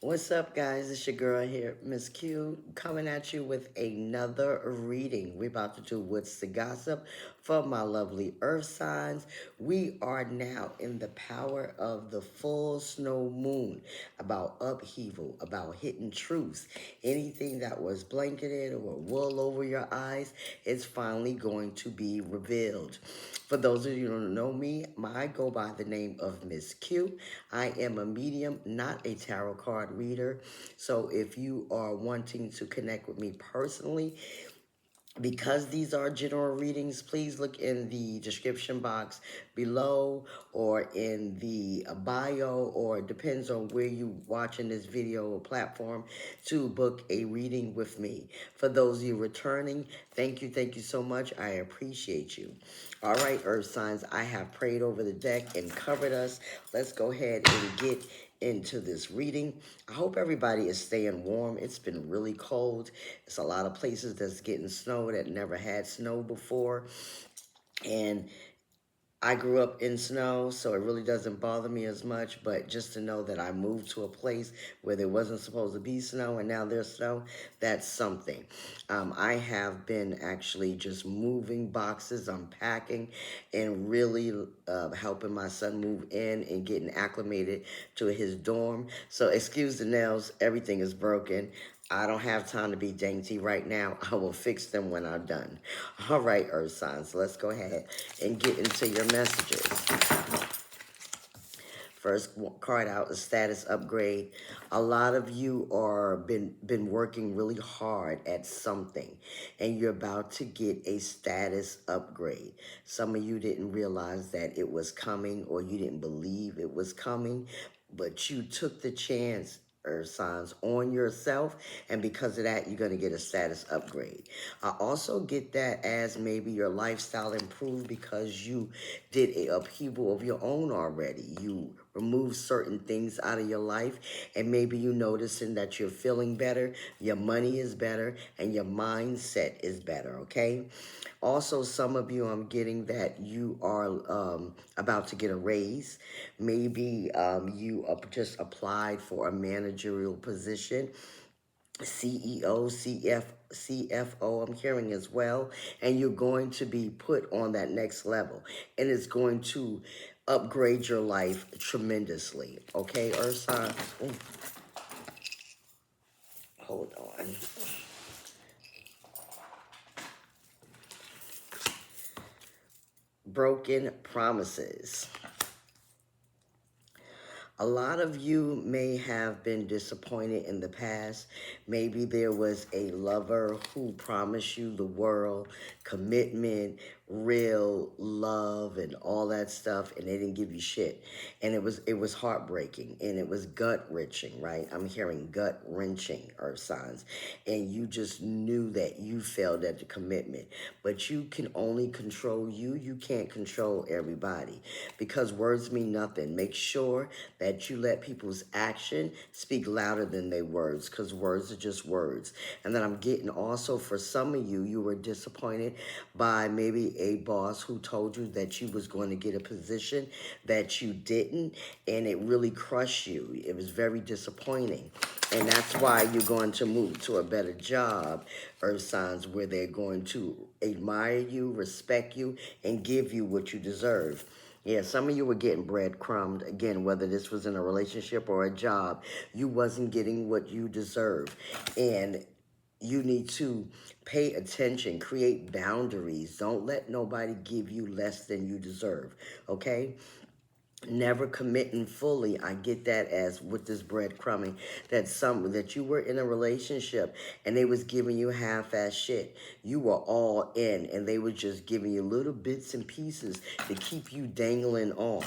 What's up, guys? It's your girl here, Miss Q, coming at you with another reading. We're about to do What's the Gossip for my lovely earth signs. We are now in the power of the full snow moon, about upheaval, about hidden truths. Anything that was blanketed or wool over your eyes is finally going to be revealed. For those of you who don't know me, I go by the name of Miss Q. I am a medium, not a tarot card reader. So if you are wanting to connect with me personally, because these are general readings, please look in the description box below or in the bio, or it depends on where you watching this video or platform, to book a reading with me. For those of you returning, thank you so much. I appreciate you. All right, earth signs, I have prayed over the deck and covered us. Let's go ahead and get into this reading. I hope everybody is staying warm. It's been really cold. It's a lot of places that's getting snow that never had snow before. And I grew up in snow, so it really doesn't bother me as much, but just to know that I moved to a place where there wasn't supposed to be snow and now there's snow, that's something. I have been actually just moving boxes, unpacking, and really helping my son move in and getting acclimated to his dorm. So excuse the nails, everything is broken. I don't have time to be dainty right now. I will fix them when I'm done. All right, earth signs, let's go ahead and get into your messages. First card out is status upgrade. A lot of you are been working really hard at something, and you're about to get a status upgrade. Some of you didn't realize that it was coming, or you didn't believe it was coming, but you took the chance, earth signs, on yourself, and because of that, you're going to get a status upgrade. I also get that as maybe your lifestyle improved because you did a upheaval of your own already. You removed certain things out of your life, and maybe you noticing that you're feeling better, your money is better, and your mindset is better, okay? Also, some of you, I'm getting that you are about to get a raise. Maybe you just applied for a managerial position, CEO, CFO, I'm hearing as well, and you're going to be put on that next level, and it's going to upgrade your life tremendously. Okay, earth signs. Hold on. Broken promises. A lot of you may have been disappointed in the past. Maybe there was a lover who promised you the world, commitment, real love, and all that stuff, and they didn't give you shit. And it was heartbreaking, and it was gut-wrenching, right? I'm hearing gut-wrenching, earth signs. And you just knew that you failed at the commitment. But you can only control you. You can't control everybody, because words mean nothing. Make sure that you let people's action speak louder than their words, because words are just words. And then I'm getting also, for some of you, you were disappointed by maybe a boss who told you that you was going to get a position that you didn't, and it really crushed you. It was very disappointing. And that's why you're going to move to a better job, earth signs, where they're going to admire you, respect you, and give you what you deserve. Yeah, some of you were getting breadcrumbed. Again, whether this was in a relationship or a job, you wasn't getting what you deserve. And you need to pay attention, create boundaries. Don't let nobody give you less than you deserve, okay? Never committing fully. I get that as with this breadcrumbing, that you were in a relationship and they was giving you half-ass shit. You were all in, and they were just giving you little bits and pieces to keep you dangling on.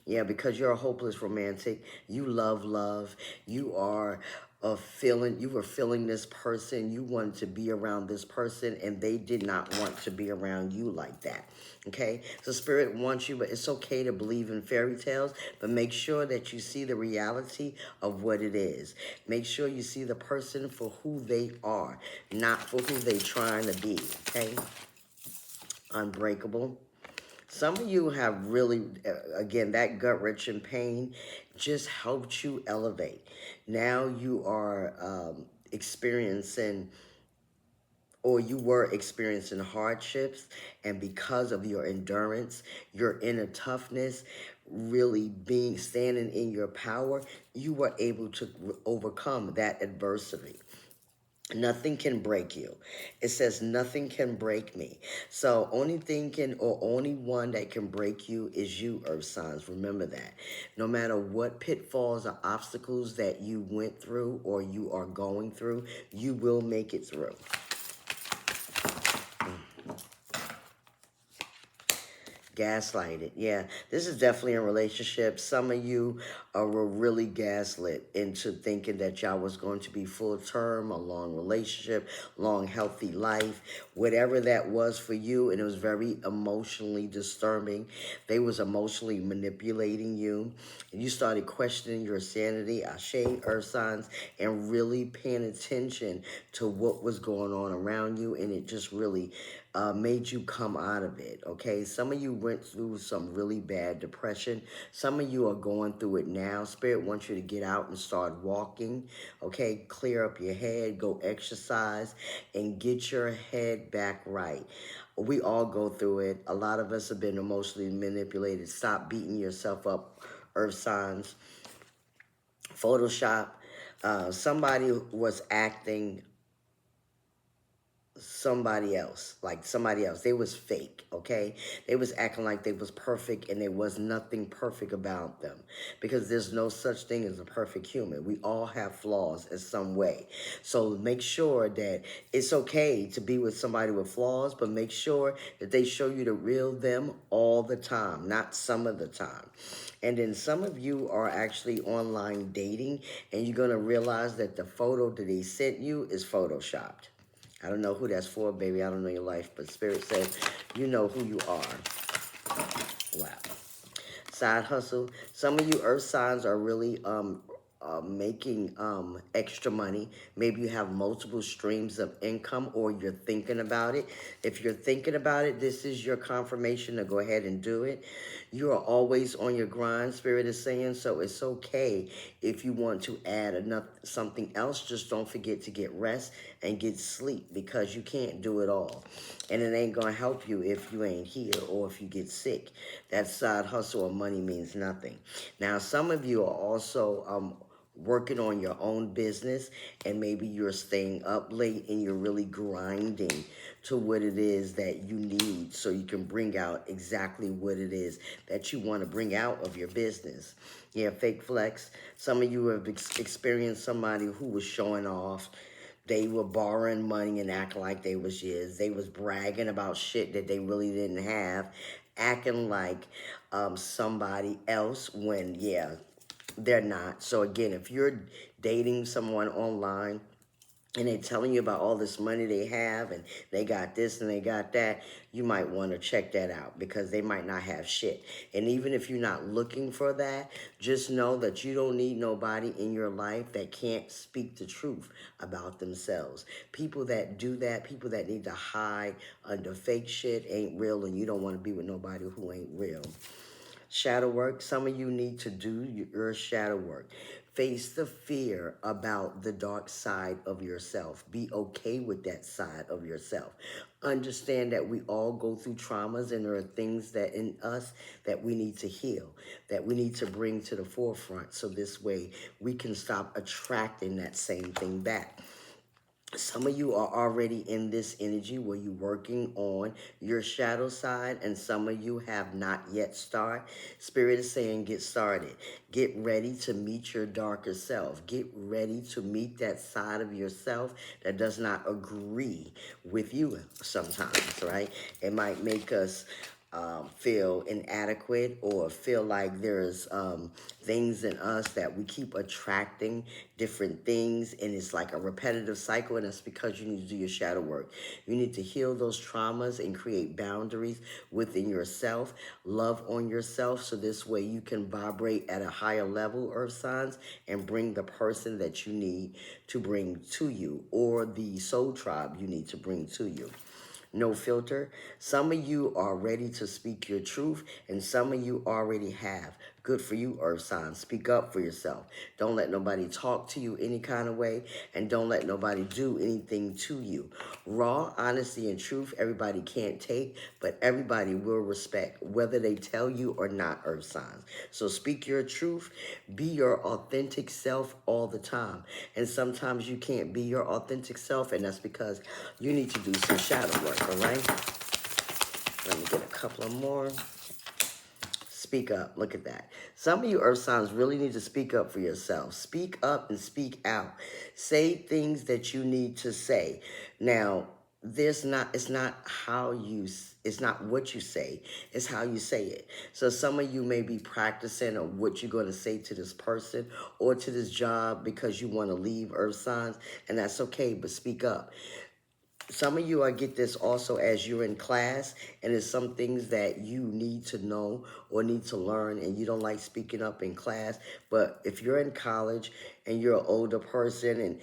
Yeah, because you're a hopeless romantic. You love love. You are you were feeling this person. You wanted to be around this person, and they did not want to be around you like that. Okay? So Spirit wants you, but it's okay to believe in fairy tales, but make sure that you see the reality of what it is. Make sure you see the person for who they are, not for who they trying to be. Okay? Unbreakable. Some of you have really, again, that gut wrenching pain just helped you elevate. Now you are experiencing, or you were experiencing hardships, and because of your endurance, your inner toughness, really being standing in your power, you were able to overcome that adversity. Nothing can break you. It says nothing can break me. So only thing can, or only one that can break you is you, earth signs. Remember that. No matter what pitfalls or obstacles that you went through or you are going through, you will make it through. Gaslighted. Yeah, this is definitely a relationship. Some of you were really gaslit into thinking that y'all was going to be full term, a long relationship, long healthy life, whatever that was for you, and it was very emotionally disturbing. They was emotionally manipulating you, and you started questioning your sanity, Ashe, earth signs, and really paying attention to what was going on around you, and it just really made you come out of it, okay? Some of you went through some really bad depression. Some of you are going through it now. Spirit wants you to get out and start walking, okay? Clear up your head, go exercise, and get your head back right. We all go through it. A lot of us have been emotionally manipulated. Stop beating yourself up, earth signs. Photoshop. Somebody was acting somebody else, like somebody else. They was fake, okay? They was acting like they was perfect, and there was nothing perfect about them, because there's no such thing as a perfect human. We all have flaws in some way. So make sure that it's okay to be with somebody with flaws, but make sure that they show you the real them all the time, not some of the time. And then some of you are actually online dating, and you're going to realize that the photo that they sent you is photoshopped. I don't know who that's for, baby. I don't know your life, but Spirit says you know who you are. Wow. Side hustle. Some of you earth signs are really making extra money. Maybe you have multiple streams of income, or you're thinking about it. If you're thinking about it, this is your confirmation to go ahead and do it. You are always on your grind, Spirit is saying, so it's okay if you want to add something else. Just don't forget to get rest and get sleep, because you can't do it all. And it ain't going to help you if you ain't here or if you get sick. That side hustle or money means nothing. Now, some of you are also working on your own business, and maybe you're staying up late and you're really grinding to what it is that you need, so you can bring out exactly what it is that you want to bring out of your business. Yeah, fake flex. Some of you have experienced somebody who was showing off. They were borrowing money and acting like they was yours. They was bragging about shit that they really didn't have, acting like somebody else when, yeah, they're not. So again, if you're dating someone online and they're telling you about all this money they have and they got this and they got that, you might want to check that out, because they might not have shit. And even if you're not looking for that, just know that you don't need nobody in your life that can't speak the truth about themselves. People that do that, people that need to hide under fake shit ain't real, and you don't want to be with nobody who ain't real. Shadow work. Some of you need to do your shadow work. Face the fear about the dark side of yourself. Be okay with that side of yourself. Understand that we all go through traumas, and there are things that in us that we need to heal, that we need to bring to the forefront, so this way we can stop attracting that same thing back. Some of you are already in this energy where you're working on your shadow side, and some of you have not yet started. Spirit is saying get started. Get ready to meet your darker self. Get ready to meet that side of yourself that does not agree with you sometimes, right? It might make us feel inadequate, or feel like there's things in us that we keep attracting different things, and it's like a repetitive cycle, and that's because you need to do your shadow work. You need to heal those traumas and create boundaries within yourself, love on yourself, so this way you can vibrate at a higher level, earth signs, and bring the person that you need to bring to you, or the soul tribe you need to bring to you. no filter. Some of you are ready to speak your truth, and some of you already have. Good for you, earth signs. Speak up for yourself. Don't let nobody talk to you any kind of way, and don't let nobody do anything to you. Raw honesty and truth, everybody can't take, but everybody will respect, whether they tell you or not, earth signs. So speak your truth. Be your authentic self all the time. And sometimes you can't be your authentic self, and that's because you need to do some shadow work, all right? Let me get a couple of more. Speak up. Look at that. Some of you earth signs really need to speak up for yourself. Speak up and speak out. Say things that you need to say. Now, it's not it's not what you say, it's how you say it. So some of you may be practicing on what you're going to say to this person or to this job because you want to leave, earth signs, and that's okay, but speak up. Some of you, I get this also as you're in class, and there's some things that you need to know or need to learn, and you don't like speaking up in class. But if you're in college and you're an older person and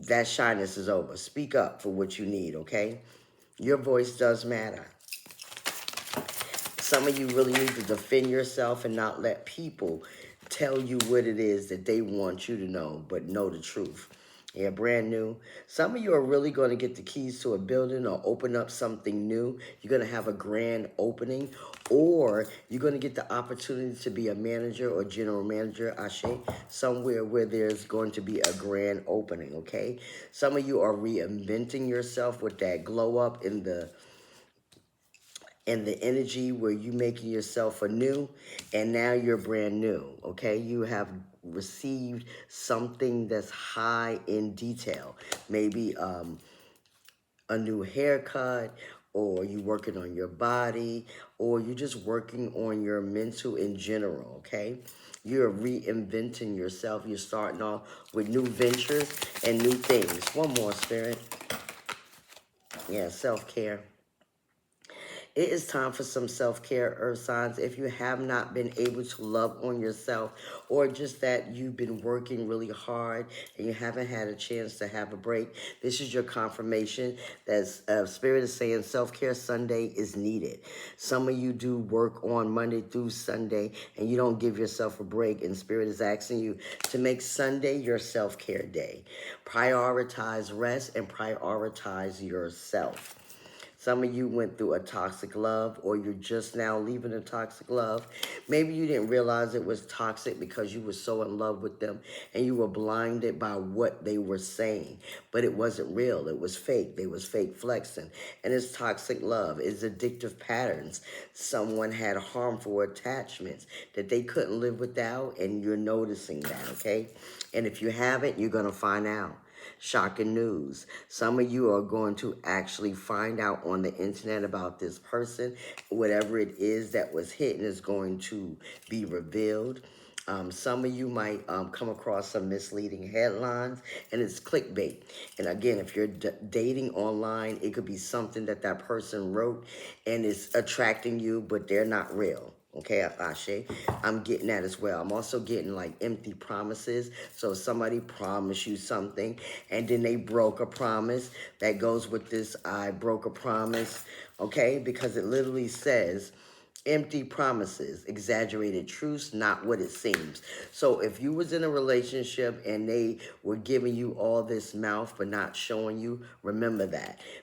that shyness is over, speak up for what you need, okay? Your voice does matter. Some of you really need to defend yourself and not let people tell you what it is that they want you to know, but know the truth. Yeah, brand new. Some of you are really going to get the keys to a building or open up something new. You're going to have a grand opening, or you're going to get the opportunity to be a manager or general manager, Ashe, somewhere where there's going to be a grand opening, okay? Some of you are reinventing yourself with that glow up in the energy where you making yourself anew, and now you're brand new, okay? You have received something that's high in detail. Maybe a new haircut, or you working on your body, or you just working on your mental in general, okay? You're reinventing yourself. You're starting off with new ventures and new things. One more, Spirit. Yeah, self-care. It is time for some self-care, earth signs. If you have not been able to love on yourself, or just that you've been working really hard and you haven't had a chance to have a break, this is your confirmation that Spirit is saying self-care Sunday is needed. Some of you do work on Monday through Sunday and you don't give yourself a break, and Spirit is asking you to make Sunday your self-care day. Prioritize rest and prioritize yourself. Some of you went through a toxic love, or you're just now leaving a toxic love. Maybe you didn't realize it was toxic because you were so in love with them and you were blinded by what they were saying. But it wasn't real. It was fake. They was fake flexing. And it's toxic love. It's addictive patterns. Someone had harmful attachments that they couldn't live without, and you're noticing that, okay? And if you haven't, you're going to find out. Shocking news. Some of you are going to actually find out on the internet about this person. Whatever it is that was hidden is going to be revealed. Some of you might come across some misleading headlines, and it's clickbait. And again, if you're dating online, it could be something that that person wrote and it's attracting you, but they're not real. Okay, Ashe, I'm getting that as well. I'm also getting like empty promises. So somebody promised you something and then they broke a promise. That goes with this, I broke a promise, okay? Because it literally says, empty promises, exaggerated truths, not what it seems. So if you was in a relationship and they were giving you all this mouth but not showing you, remember that.